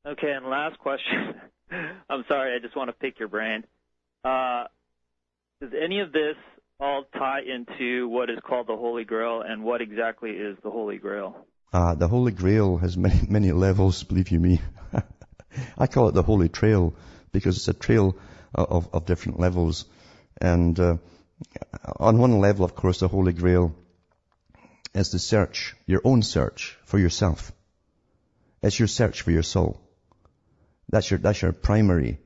Okay, and last question. I'm sorry, I just want to pick your brain. Does any of this all tie into what is called the Holy Grail, and what exactly is the Holy Grail? The Holy Grail has many, many levels, believe you me. I call it the Holy Trail because it's a trail of different levels. And on one level, of course, the Holy Grail is the search, your own search for yourself. It's your search for your soul. That's your primary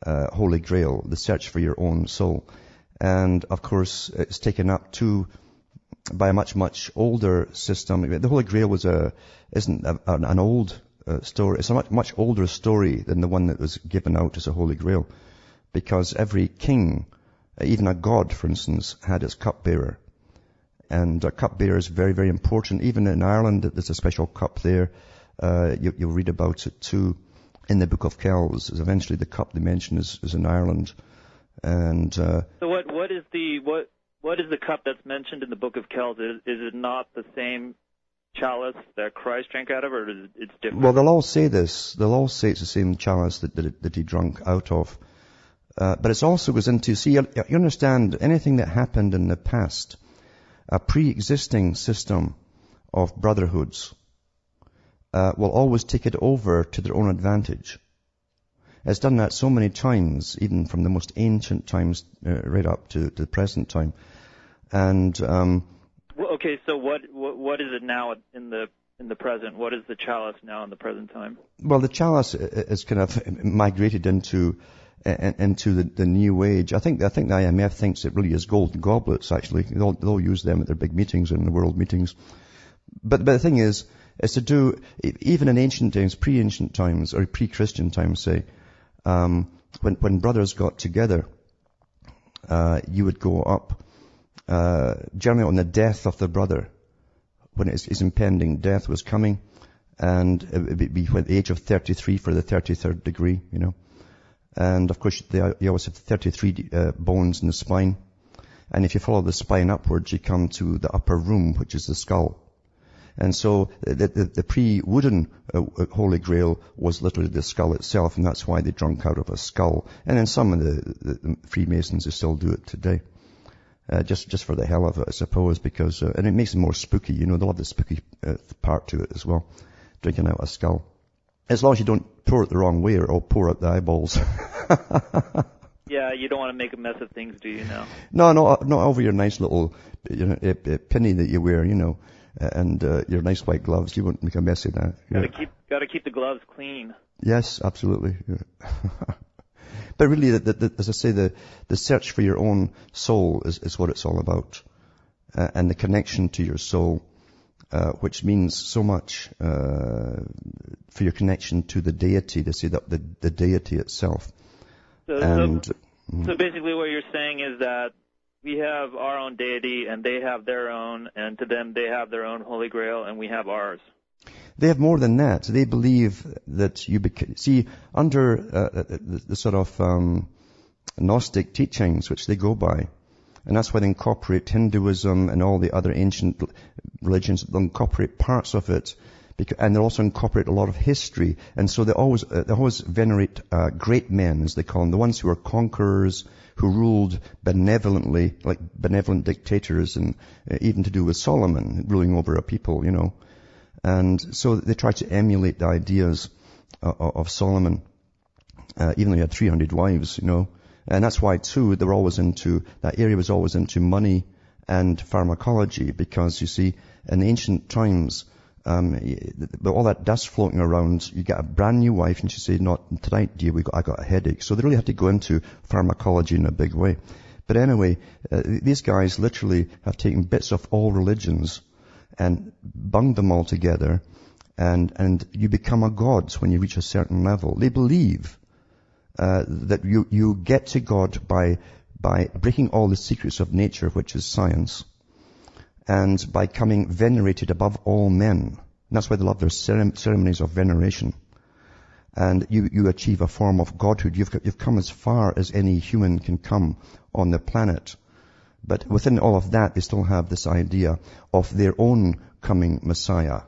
Holy Grail, the search for your own soul. And of course, it's taken up by a much, much older system. The Holy Grail isn't an old story. It's a much, much older story than the one that was given out as a Holy Grail. Because every king, even a god, for instance, had its cupbearer. And a cupbearer is very, very important. Even in Ireland, there's a special cup there. You'll read about it too in the Book of Kells. Eventually the cup they mention is in Ireland. And so what is the cup that's mentioned in the Book of Kells? Is it not the same chalice that Christ drank out of, or is it different? Well, they'll all say this. They'll all say it's the same chalice that he drank out of. But it also goes into, you understand, anything that happened in the past, a pre-existing system of brotherhoods will always take it over to their own advantage. It's done that so many times, even from the most ancient times right up to the present time. And okay, so what is it now in the present? What is the chalice now in the present time? Well, the chalice is kind of migrated into the new age. I think the IMF thinks it really is golden goblets. Actually, they'll use them at their big meetings and the world meetings. But the thing is to do even in ancient times, pre-ancient times, or pre-Christian times, say. When brothers got together, you would go up, generally on the death of the brother, when his impending death was coming, and it would be at the age of 33 for the 33rd degree, you know. And of course, you always have 33 bones in the spine. And if you follow the spine upwards, you come to the upper room, which is the skull. And so the pre-wooden Holy Grail was literally the skull itself, and that's why they drank out of a skull. And then some of the Freemasons, they still do it today. Just for the hell of it, I suppose, because, and it makes it more spooky, you know, they love the spooky part to it as well, drinking out a skull. As long as you don't pour it the wrong way, or it'll pour out the eyeballs. Yeah, you don't want to make a mess of things, do you now? No, not over your nice little penny that you wear, you know. And your nice white gloves, you won't make a mess of that. Yeah. Got to keep the gloves clean. Yes, absolutely. Yeah. But really, as I say, the search for your own soul is what it's all about, and the connection to your soul, which means so much for your connection to the deity. They say that the deity itself. So basically, what you're saying is that we have our own deity, and they have their own, and to them they have their own Holy Grail, and we have ours. They have more than that. They believe that under the sort of Gnostic teachings, which they go by, and that's why they incorporate Hinduism and all the other ancient religions. They'll incorporate parts of it, and they also incorporate a lot of history. And so they always venerate great men, as they call them, the ones who are conquerors, who ruled benevolently, like benevolent dictators, and even to do with Solomon, ruling over a people, you know. And so they try to emulate the ideas of Solomon, even though he had 300 wives, you know. And that's why, too, that area was always into money and pharmacology, because, you see, in ancient times, all that dust floating around, you get a brand new wife and she say, "Not tonight, dear, I got a headache." So they really had to go into pharmacology in a big way. But anyway, these guys literally have taken bits of all religions and bunged them all together, and you become a god when you reach a certain level. They believe that you get to God by breaking all the secrets of nature, which is science, and by coming venerated above all men. And that's why they love their ceremonies of veneration. And you achieve a form of godhood. You've come as far as any human can come on the planet. But within all of that, they still have this idea of their own coming Messiah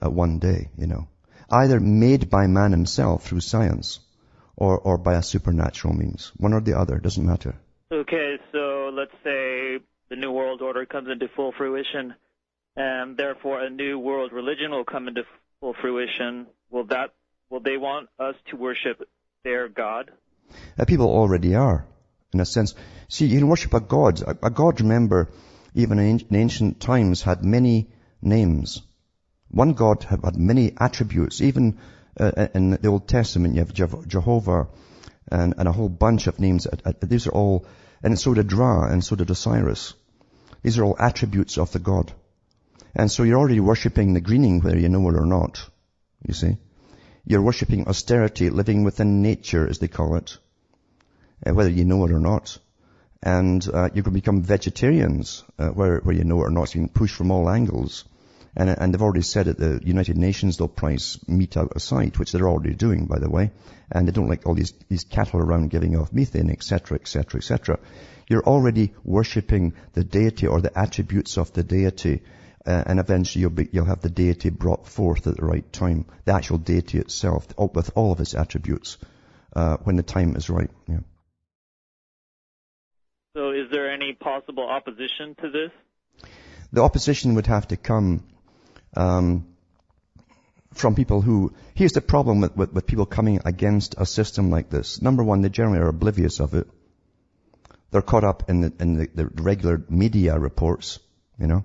one day, you know. either made by man himself through science or by a supernatural means. One or the other, doesn't matter. Okay, so let's say the New World Order comes into full fruition, and therefore a new world religion will come into full fruition. Will they want us to worship their God? People already are, in a sense. See, you can worship a God. A God, remember, even in ancient times, had many names. One God had many attributes. Even in the Old Testament, you have Jehovah and a whole bunch of names. These are all, and so did Ra, and so did Osiris. These are all attributes of the God. And so you're already worshipping the greening, whether you know it or not, you see. You're worshipping austerity, living within nature, as they call it, whether you know it or not. And you can become vegetarians, where you know it or not. So you can push from all angles. And they've already said at the United Nations they'll price meat out of sight, which they're already doing, by the way. And they don't like all these cattle around giving off methane, etc., etc., etc. You're already worshipping the deity or the attributes of the deity. And eventually you'll have the deity brought forth at the right time. The actual deity itself, with all of its attributes, when the time is right. Yeah. So is there any possible opposition to this? The opposition would have to come from people who... Here's the problem with people coming against a system like this. Number one, they generally are oblivious of it. They're caught up in the regular media reports, you know.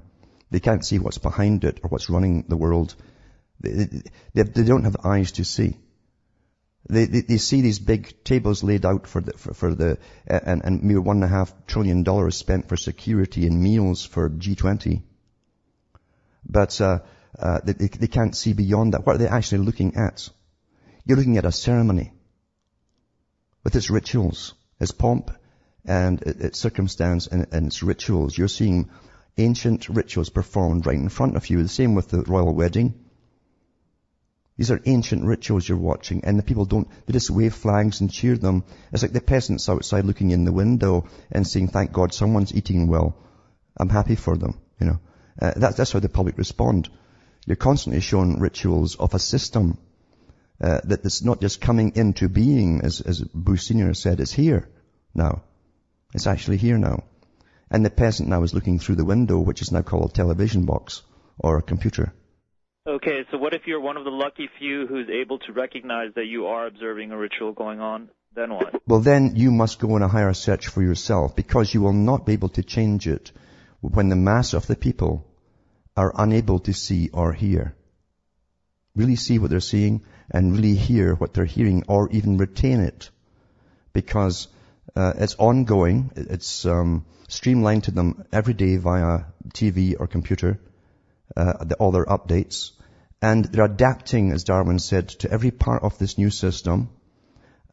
They can't see what's behind it or what's running the world. They don't have eyes to see. They see these big tables laid out and mere $1.5 trillion spent for security and meals for G20. But, they can't see beyond that. What are they actually looking at? You're looking at a ceremony with its rituals, its pomp and its circumstance and its rituals. You're seeing ancient rituals performed right in front of you. The same with the royal wedding. These are ancient rituals you're watching, and the people they just wave flags and cheer them. It's like the peasants outside looking in the window and saying, thank God someone's eating well. I'm happy for them, you know. That's how the public respond. You're constantly shown rituals of a system that's not just coming into being, as Bruce Sr. said. It's here now. It's actually here now. And the peasant now is looking through the window, which is now called a television box or a computer. Okay, so what if you're one of the lucky few who's able to recognize that you are observing a ritual going on? Then what? Well, then you must go on a higher search for yourself, because you will not be able to change it when the mass of the people are unable to see or hear. Really see what they're seeing and really hear what they're hearing, or even retain it, because it's ongoing. It's streamlined to them every day via TV or computer, all their updates. And they're adapting, as Darwin said, to every part of this new system.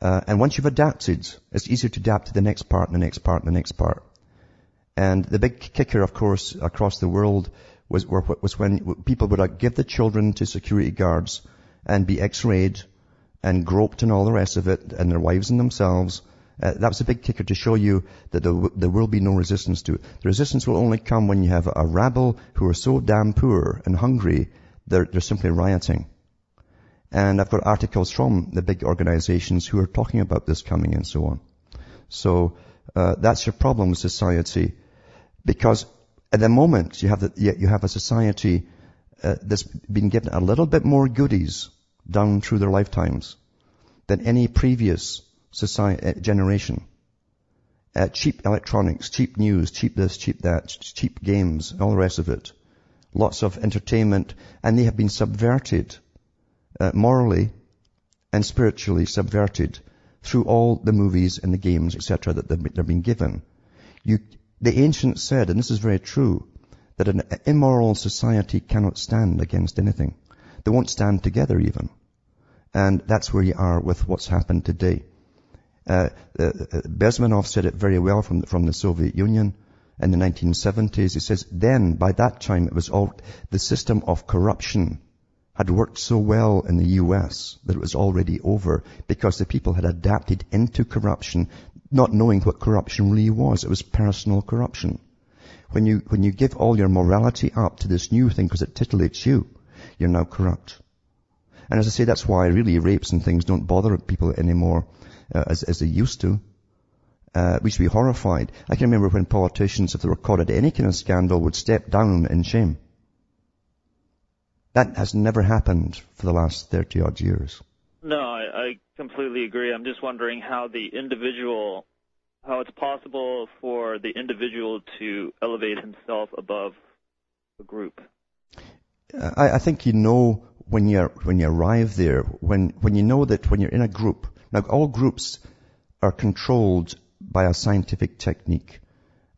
And once you've adapted, it's easier to adapt to the next part and the next part and the next part. And the big kicker, of course, across the world was when people would give the children to security guards and be x-rayed and groped and all the rest of it, and their wives and themselves. That was a big kicker to show you that there will be no resistance to it. The resistance will only come when you have a rabble who are so damn poor and hungry, they're simply rioting. And I've got articles from the big organizations who are talking about this coming and so on. So that's your problem with society, because at the moment you have a society that's been given a little bit more goodies down through their lifetimes than any previous generation. Cheap electronics, cheap news, cheap this, cheap that, cheap games, all the rest of it. Lots of entertainment, and they have been subverted, morally and spiritually subverted through all the movies and the games, etc., that they're being given. The ancients said, and this is very true, that an immoral society cannot stand against anything. They won't stand together even. And that's where you are with what's happened today. Bezmenov said it very well from the Soviet Union in the 1970s. He says, then, by that time, it was all, the system of corruption had worked so well in the US that it was already over, because the people had adapted into corruption, not knowing what corruption really was. It was personal corruption. When you give all your morality up to this new thing because it titulates you, you're now corrupt. And as I say, that's why really rapes and things don't bother people anymore as they used to. We should be horrified. I can remember when politicians, if they were caught at any kind of scandal, would step down in shame. That has never happened for the last 30-odd years. No, I completely agree. I'm just wondering how it's possible for the individual to elevate himself above the group. I think you know when you arrive there, when you know that when you're in a group. Now, all groups are controlled by a scientific technique,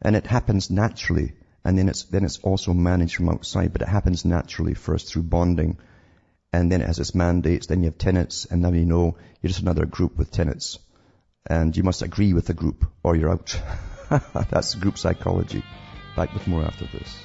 and it happens naturally, and then it's also managed from outside, but it happens naturally first through bonding, and then it has its mandates, then you have tenets, and now you know you're just another group with tenets, and you must agree with the group or you're out. That's group psychology. Back with more after this.